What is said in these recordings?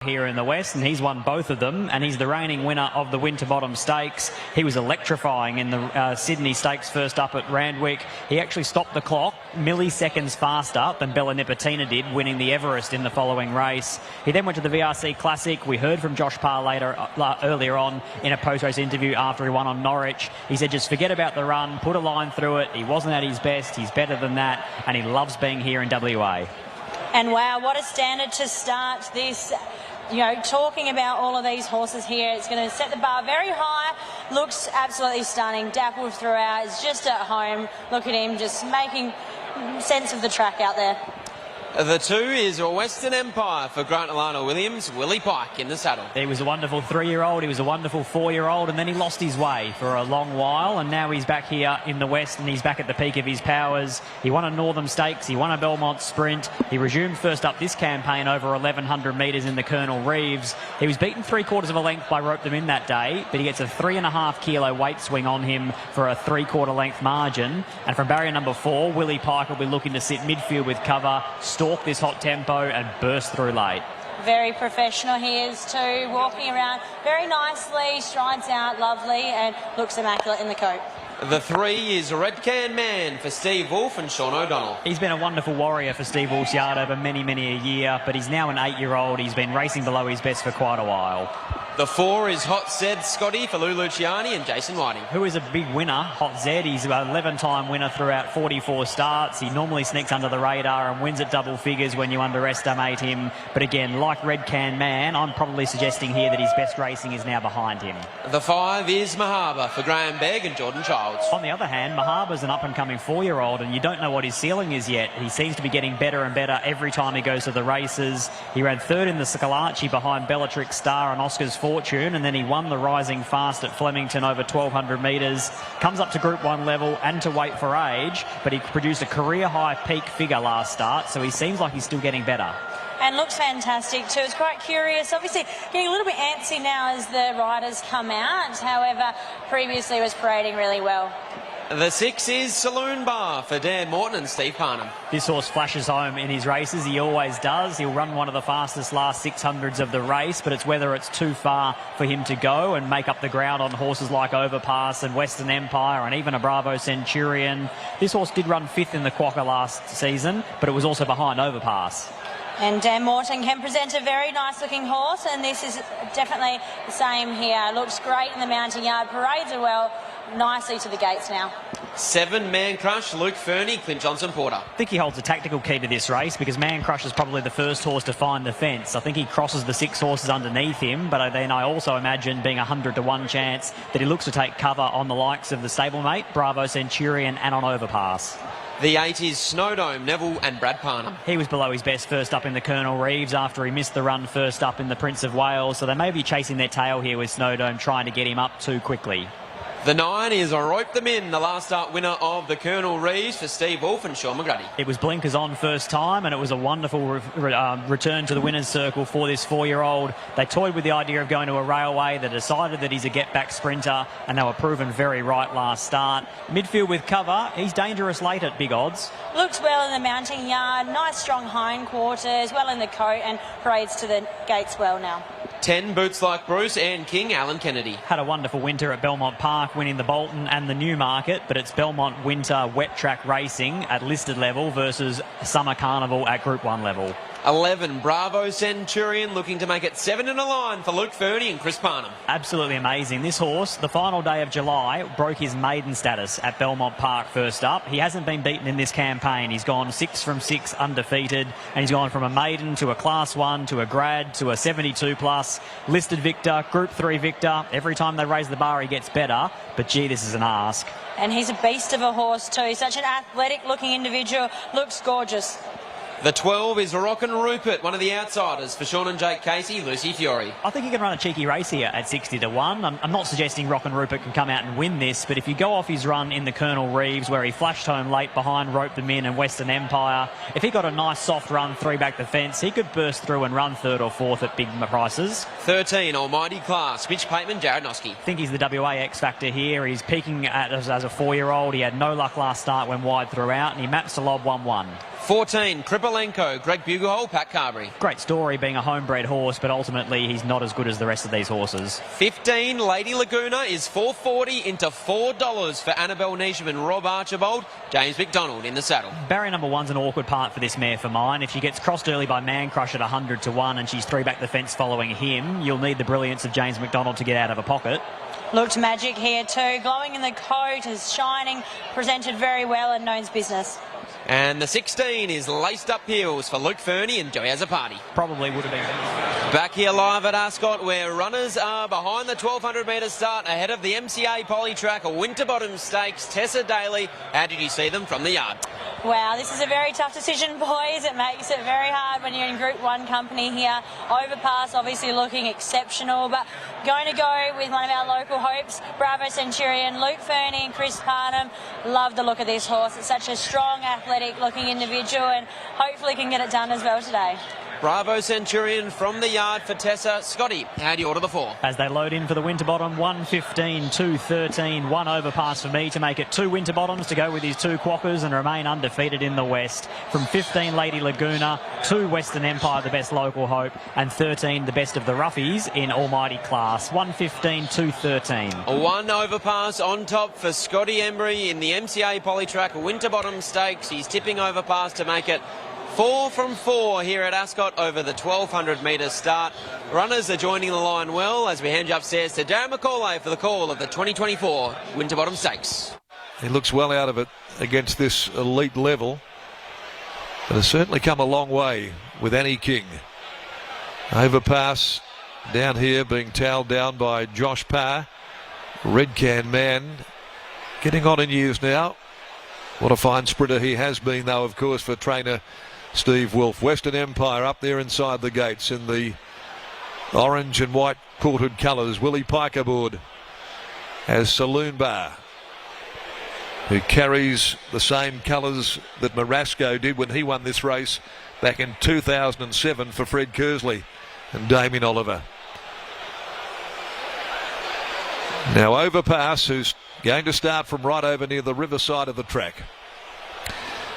here in the West, and he's won both of them, and he's the reigning winner of the Winterbottom Stakes. He was electrifying in the Sydney Stakes first up at Randwick. He actually stopped the clock milliseconds faster than Bella Nipotina did, winning the Everest in the following race. He then went to the VRC Classic. We heard from Josh Parr earlier on in a post-race interview after he won on Norwich. He said just forget about the run, put a line through it. He wasn't at his best, he's better than that, and he loves being here in WA. And wow, what a standard to start this. You know, talking about all of these horses here, it's going to set the bar very high. Looks absolutely stunning. Dappled throughout. Is just at home. Look at him just making sense of the track out there. The 2 is a Western Empire for Grant Alana Williams. Willie Pike in the saddle. He was a wonderful 3-year-old, he was a wonderful 4-year-old, and then he lost his way for a long while, and now he's back here in the West, and he's back at the peak of his powers. He won a Northern Stakes, he won a Belmont Sprint, he resumed first up this campaign over 1,100 metres in the Colonel Reeves. He was beaten 3/4 of a length by Rope Them In that day, but he gets a 3.5 kilo weight swing on him for a 3/4 length margin, and from barrier number 4, Willie Pike will be looking to sit midfield with cover, stalk this hot tempo and burst through late. Very professional he is too, walking around very nicely, strides out lovely and looks immaculate in the coat. The 3 is Red Can Man for Steve Wolf and Sean O'Donnell. He's been a wonderful warrior for Steve Wolf's yard over many a year, but he's now an 8-year-old. He's been racing below his best for quite a while. The 4 is Hot Zed Scotty for Lou Luciani and Jason Whiting. Who is a big winner, Hot Zed. He's an 11-time winner throughout 44 starts. He normally sneaks under the radar and wins at double figures when you underestimate him. But again, like Red Can Man, I'm probably suggesting here that his best racing is now behind him. The 5 is Mahaba for Graham Begg and Jordan Childs. On the other hand, Mahaba's an up-and-coming 4-year-old, and you don't know what his ceiling is yet. He seems to be getting better and better every time he goes to the races. He ran 3rd in the Scalacci behind Bellatrix Star and Oscar's Fortune, and then he won the Rising Fast at Flemington over 1,200 metres. Comes up to Group 1 level and to weight for age, but he produced a career-high peak figure last start, so he seems like he's still getting better. And looks fantastic too. It's quite curious. Obviously getting a little bit antsy now as the riders come out. However, previously was parading really well. The 6 is Saloon Bar for Dan Morton and Steve Parnham. This horse flashes home in his races. He always does. He'll run one of the fastest last 600s of the race, but it's whether it's too far for him to go and make up the ground on horses like Overpass and Western Empire and even a Bravo Centurion. This horse did run 5th in the Quokka last season, but it was also behind Overpass. And Dan Morton can present a very nice looking horse, and this is definitely the same here. Looks great in the mounting yard, parades are well nicely to the gates now. 7 Man Crush, Luke Fernie, Clint Johnson Porter. I think he holds a tactical key to this race because Man Crush is probably the first horse to find the fence. I think he crosses the 6 horses underneath him, but then I also imagine being 100 to 1 chance that he looks to take cover on the likes of the stablemate, Bravo Centurion and on Overpass. The 8 is Snowdome, Neville and Brad Parnham. He was below his best first up in the Colonel Reeves after he missed the run first up in the Prince of Wales, so they may be chasing their tail here with Snowdome, trying to get him up too quickly. The 9 is Rope Them In, the last start winner of the Colonel Reeves for Steve Wolf and Sean McGrady. It was blinkers on first time, and it was a wonderful return to the winner's circle for this 4-year-old. They toyed with the idea of going to a railway. They decided that he's a get-back sprinter, and they were proven very right last start. Midfield with cover, he's dangerous late at big odds. Looks well in the mounting yard, nice strong hindquarters, well in the coat and parades to the gates well now. 10 Boots Like Bruce and King Alan Kennedy. Had a wonderful winter at Belmont Park, winning the Bolton and the Newmarket, but it's Belmont Winter wet track racing at listed level versus Summer Carnival at Group 1 level. 11 Bravo Centurion looking to make it 7 in a line for Luke Fernie and Chris Parnham. Absolutely amazing. This horse, the final day of July, broke his maiden status at Belmont Park first up. He hasn't been beaten in this campaign. He's gone 6 from 6 undefeated, and he's gone from a maiden to a Class 1 to a grad to a 72 plus listed victor, Group 3 victor. Every time they raise the bar he gets better, but gee, this is an ask. And he's a beast of a horse too. Such an athletic looking individual, looks gorgeous. The 12 is Rockin' Rupert, one of the outsiders for Sean and Jake Casey, Lucy Fiore. I think he can run a cheeky race here at 60 to 1. I'm not suggesting Rockin' Rupert can come out and win this, but if you go off his run in the Colonel Reeves where he flashed home late behind Rope Them In and Western Empire, if he got a nice soft run 3 back the fence, he could burst through and run 3rd or 4th at big prices. 13 Almighty Class, Mitch Pateman, Jared Noski. I think he's the WA X factor here. He's peaking as a 4-year-old. He had no luck last start when wide throughout, and he maps to lob 1-1. 14, Kripolenko, Greg Buglehole, Pat Carberry. Great story being a homebred horse, but ultimately he's not as good as the rest of these horses. 15, Lady Laguna is $4.40 into $4 for Annabelle Neesham and Rob Archibald. James McDonald in the saddle. Barrier number one's an awkward part for this mare for mine. If she gets crossed early by Man Crush at 100 to 1 and she's 3 back the fence following him, you'll need the brilliance of James McDonald to get out of a pocket. Looked magic here too. Glowing in the coat, is shining, presented very well and knows business. And the 16 is Laced Up Heels for Luke Fernie and Joey Azzopardi. Probably would have been. Back here live at Ascot, where runners are behind the 1,200 metre start ahead of the MCA Polytrack Winterbottom Stakes. Tessa Daly, how did you see them from the yard? Wow, this is a very tough decision, boys. It makes it very hard when you're in Group 1 company here. Overpass obviously looking exceptional, but going to go with one of our local hopes, Bravo Centurion, Luke Fernie and Chris Parnham. Love the look of this horse. It's such a strong, athletic looking individual and hopefully can get it done as well today. Bravo Centurion from the yard for Tessa. Scotty, how do you order the 4? As they load in for the Winterbottom, 1:15, 2:13, 1 overpass for me to make it 2 Winterbottoms to go with his 2 quackers and remain undefeated in the West. From 15, Lady Laguna, 2 Western Empire, the best local hope, and 13, the best of the roughies in Almighty class. 1:15, 2:13. 1 overpass on top for Scotty Embry in the MCA Polytrack Winterbottom Stakes. He's tipping overpass to make it 4 from 4 here at Ascot over the 1,200 metre start. Runners are joining the line well as we hand you upstairs to Darren McCauley for the call of the 2024 Winterbottom Stakes. He looks well out of it against this elite level, but has certainly come a long way with Annie King. Overpass down here being towed down by Josh Parr. Red Can Man getting on in years now. What a fine sprinter he has been, though, of course, for trainer Steve Wolf. Western Empire up there inside the gates in the orange and white quartered colours. Willie Pike aboard as Saloon Bar, who carries the same colours that Marasco did when he won this race back in 2007 for Fred Kersley and Damien Oliver. Now Overpass, who's going to start from right over near the riverside of the track.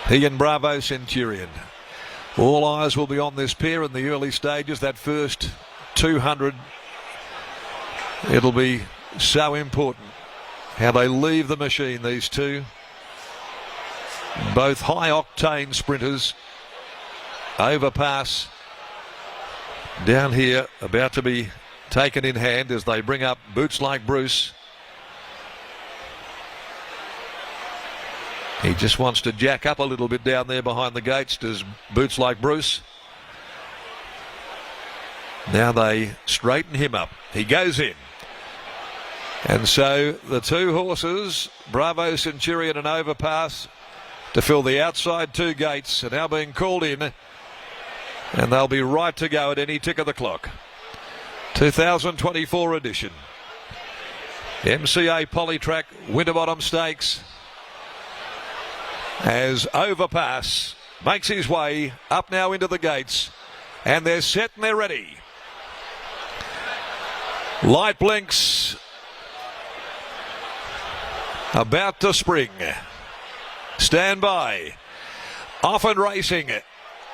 He and Bravo Centurion. All eyes will be on this pair in the early stages. That first 200, it'll be so important how they leave the machine, these two. Both high octane sprinters. Overpass down here about to be taken in hand as they bring up Boots Like Bruce. He just wants to jack up a little bit down there behind the gates, does Boots Like Bruce. Now they straighten him up. He goes in. And so the 2 horses, Bravo Centurion and Overpass, to fill the outside 2 gates, are now being called in. And they'll be right to go at any tick of the clock. 2024 edition. MCA Polytrack Winterbottom Stakes, as Overpass makes his way up now into the gates, and they're set and they're ready. Light blinks, about to spring. Stand by. Off and racing.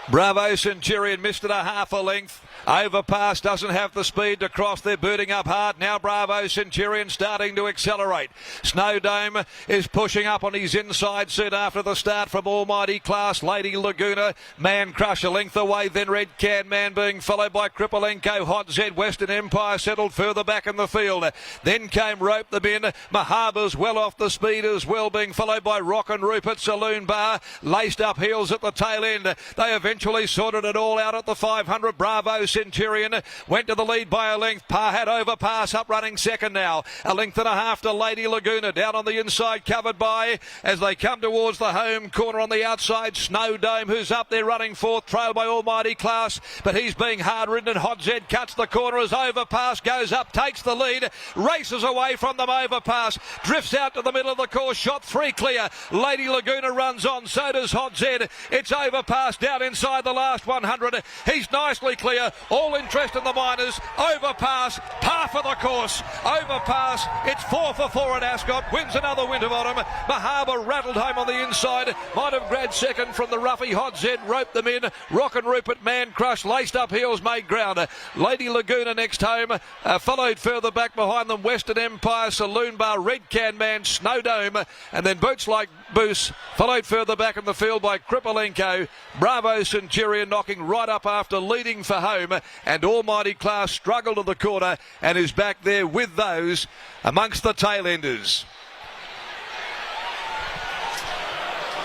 Bravo Centurion missed it a half a length. Overpass doesn't have the speed to cross. They're booting up hard. Now Bravo Centurion starting to accelerate. Snowdome is pushing up on his inside seat after the start from Almighty Class. Lady Laguna, Man Crush a length away. Then Red Can Man being followed by Kripolenko. Hot Z, Western Empire settled further back in the field. Then came Rope the Bin. Mahaba's well off the speed as well, being followed by Rock and Rupert. Saloon Bar laced up heels at the tail end. They eventually sorted it all out at the 500. Bravo Centurion went to the lead by a length. Parr had Overpass up running second now. A length and a half to Lady Laguna. Down on the inside, covered by, as they come towards the home corner on the outside, Snowdome, who's up there running fourth, trailed by Almighty Class, but he's being hard ridden, and Hot Z cuts the corner as Overpass goes up, takes the lead, races away from them. Overpass drifts out to the middle of the course, shot 3 clear. Lady Laguna runs on, so does Hot Z. It's Overpass down inside. inside the last 100. He's nicely clear. All interest in the minors. Overpass, par for the course. Overpass. It's 4 for 4 at Ascot. Wins another Winterbottom. Mahaba rattled home on the inside. Might have grabbed second from the roughie. Hot Zed roped them in. Rock and Rupert, Man Crush, laced up heels, made ground. Lady Laguna next home. Followed further back behind them. Western Empire, Saloon Bar, Red Can Man, Snow Dome. And then Boots Like Boos. Followed further back in the field by Kripolenko. Bravo Centurion knocking right up after leading for home. And Almighty Class struggled to the quarter and is back there with those amongst the tail-enders.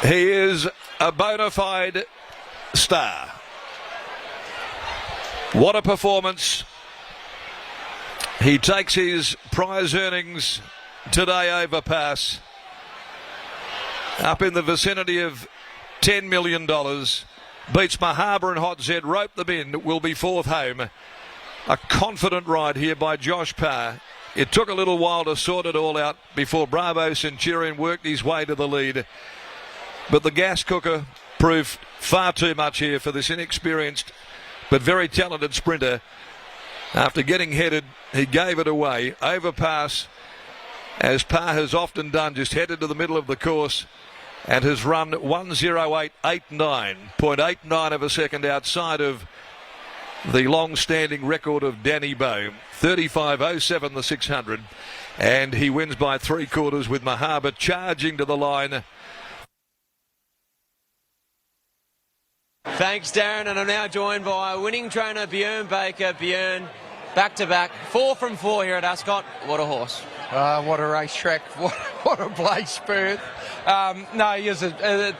He is a bona fide star. What a performance. He takes his prize earnings today Overpass up in the vicinity of $10 million. Beats Mahaba and Hot Zed, roped them in, will be fourth home. A confident ride here by Josh Parr. It took a little while to sort it all out before Bravo Centurion worked his way to the lead. But the gas cooker proved far too much here for this inexperienced but very talented sprinter. After getting headed, he gave it away. Overpass, as Parr has often done, just headed to the middle of the course and has run 1:08.89, 0.89 of a second outside of the long-standing record of Danny Bowe. 35.07 the 600, and he wins by 3/4 with Mahaba charging to the line. Thanks, Darren, and I'm now joined by winning trainer Björn Baker. Björn, back-to-back, 4 from 4 here at Ascot. What a horse. What a racetrack. What a place, Perth. No,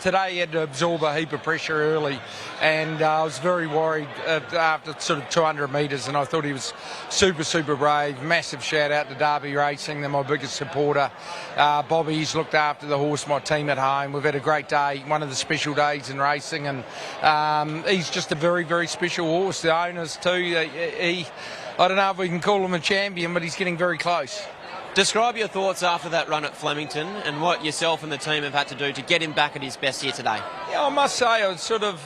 today he had to absorb a heap of pressure early, and I was very worried after sort of 200 metres, and I thought he was super brave. Massive shout out to Derby Racing, they're my biggest supporter. Bobby's looked after the horse, my team at home. We've had a great day, one of the special days in racing, and he's just a very special horse. The owners too, I don't know if we can call him a champion, but he's getting very close. Describe your thoughts after that run at Flemington and what yourself and the team have had to do to get him back at his best here today. Yeah, I must say, I sort of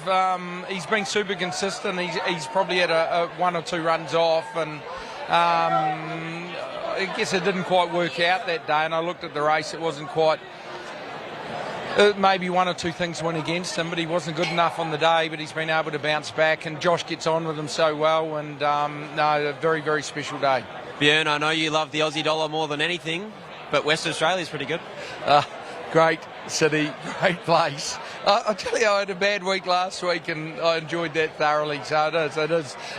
he's been super consistent. He's probably had a 1 or 2 runs off, and I guess it didn't quite work out that day. And I looked at the race; it wasn't quite. Maybe 1 or 2 things went against him, but he wasn't good enough on the day. But he's been able to bounce back, and Josh gets on with him so well. And no, a very special day. Björn, I know you love the Aussie dollar more than anything, but Western Australia's pretty good. Great city, great place. I tell you, I had a bad week last week and I enjoyed that thoroughly. So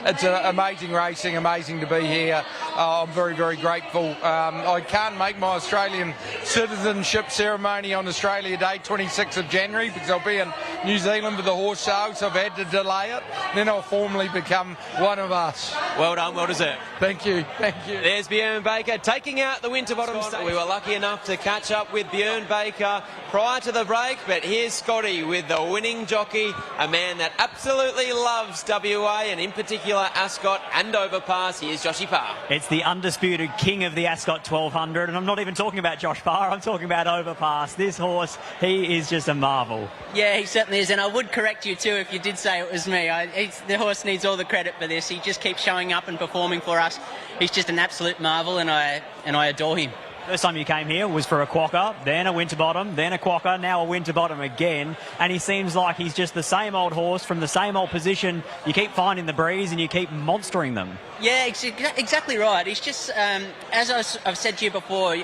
it's amazing racing, amazing to be here. I'm very grateful. I can't make my Australian citizenship ceremony on Australia Day, 26th of January, because I'll be in New Zealand with the horse show, so I've had to delay it. Then I'll formally become one of us. Well done, well deserved. Thank you. There's Björn Baker taking out the Winterbottom Stakes. We were lucky enough to catch up with Björn Baker prior to the break, but here's Scotty with the winning jockey, a man that absolutely loves WA and in particular Ascot and Overpass. Here's Joshy Parr. It's the undisputed king of the Ascot 1200, and I'm not even talking about Josh Parr, I'm talking about Overpass. This horse, he is just a marvel. Yeah, he certainly is, and I would correct you too if you did say it was me. The horse needs all the credit for this. He just keeps showing up and performing for us. He's just an absolute marvel, and I adore him. First time you came here was for a quokka, then a Winterbottom, then a quokka, now a Winterbottom again. And he seems like he's just the same old horse from the same old position. You keep finding the breeze and you keep monstering them. Yeah, exactly right. He's just, as I've said to you before,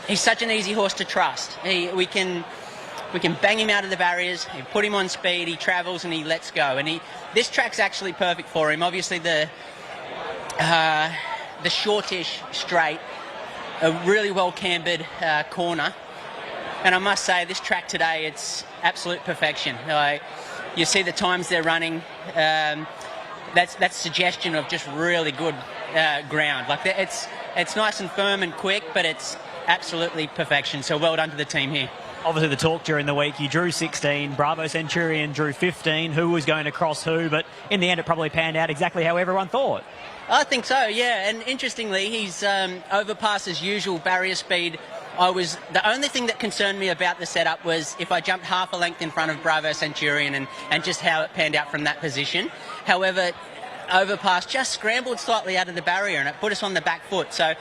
he's such an easy horse to trust. We can bang him out of the barriers, we put him on speed, he travels and he lets go. And this track's actually perfect for him. Obviously the shortish straight, a really well cambered corner, and I must say this track today, it's absolute perfection. You see the times they're running, that's suggestion of just really good ground. Like it's nice and firm and quick, but it's absolutely perfection. So well done to the team here. Obviously the talk during the week, you drew 16, Bravo Centurion drew 15, who was going to cross who, but in the end it probably panned out exactly how everyone thought. I think so, yeah, and interestingly, he's Overpass's usual barrier speed the only thing that concerned me about the setup was if I jumped half a length in front of Bravo Centurion and just how it panned out from that position. However, Overpass just scrambled slightly out of the barrier and it put us on the back foot. So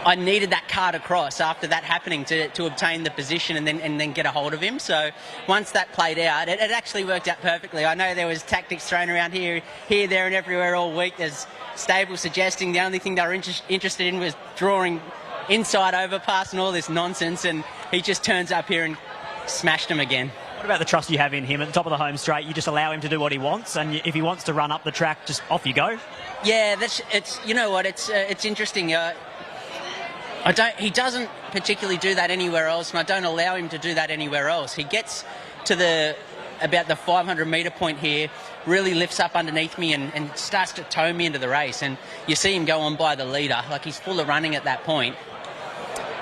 I needed that card across after that happening to obtain the position and then get a hold of him. So once that played out, it actually worked out perfectly. I know there was tactics thrown around here, there and everywhere all week. There's stables suggesting the only thing they were interested in was drawing inside Overpass and all this nonsense, and he just turns up here and smashed him again. What about the trust you have in him? At the top of the home straight, you just allow him to do what he wants, and if he wants to run up the track, just off you go? Yeah, it's interesting. He doesn't particularly do that anywhere else, and I don't allow him to do that anywhere else. He gets to about the 500 metre point here, really lifts up underneath me and starts to tow me into the race, and you see him go on by the leader, like he's full of running at that point.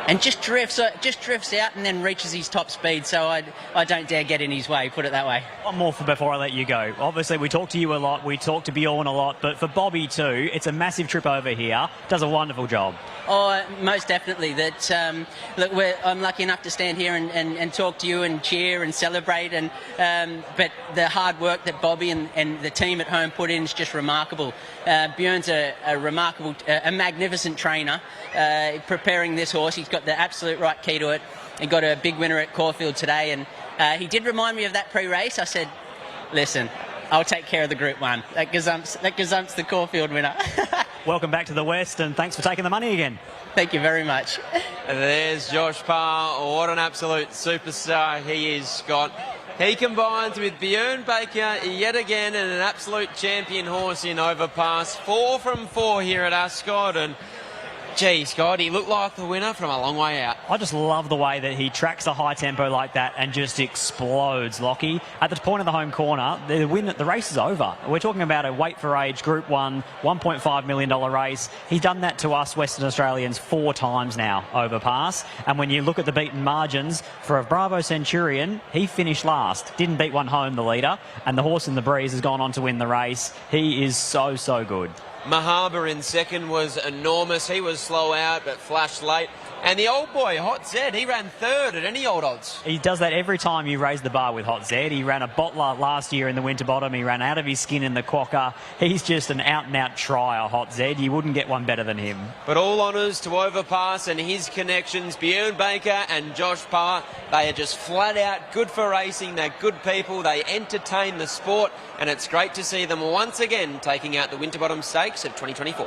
And just drifts out and then reaches his top speed, so I don't dare get in his way, put it that way. One more before I let you go. Obviously, we talk to you a lot, we talk to Bjorn a lot, but for Bobby too, it's a massive trip over here. Does a wonderful job. Oh, most definitely. Look, I'm lucky enough to stand here and talk to you and cheer and celebrate, but the hard work that Bobby and the team at home put in is just remarkable. Bjorn's a remarkable, a magnificent trainer, preparing this horse. He's got the absolute right key to it. He got a big winner at Caulfield today, and he did remind me of that pre-race. I said, listen, I'll take care of the Group 1. That gazumps the Caulfield winner. Welcome back to the West, and thanks for taking the money again. Thank you very much. There's Josh Parr. What an absolute superstar he is, Scott. He combines with Bjorn Baker yet again, and an absolute champion horse in Overpass. 4 from 4 here at Ascot, and gee, Scott, he looked like the winner from a long way out. I just love the way that he tracks a high tempo like that and just explodes, Lockie. At the point of the home corner, the race is over. We're talking about a weight for age Group 1, $1.5 million race. He's done that to us Western Australians 4 times now, Overpass. And when you look at the beaten margins, for a Bravo Centurion, he finished last. Didn't beat one home, the leader. And the horse in the breeze has gone on to win the race. He is so, so good. Mahaba in second was enormous. He was slow out but flashed late. And the old boy, Hot Zed, he ran third at any old odds. He does that every time you raise the bar with Hot Zed. He ran a bottler last year in the Winterbottom. He ran out of his skin in the Quokka. He's just an out-and-out trier, Hot Zed. You wouldn't get one better than him. But all honours to Overpass and his connections. Bjorn Baker and Josh Parr, they are just flat out good for racing. They're good people. They entertain the sport. And it's great to see them once again taking out the Winterbottom Stakes of 2024.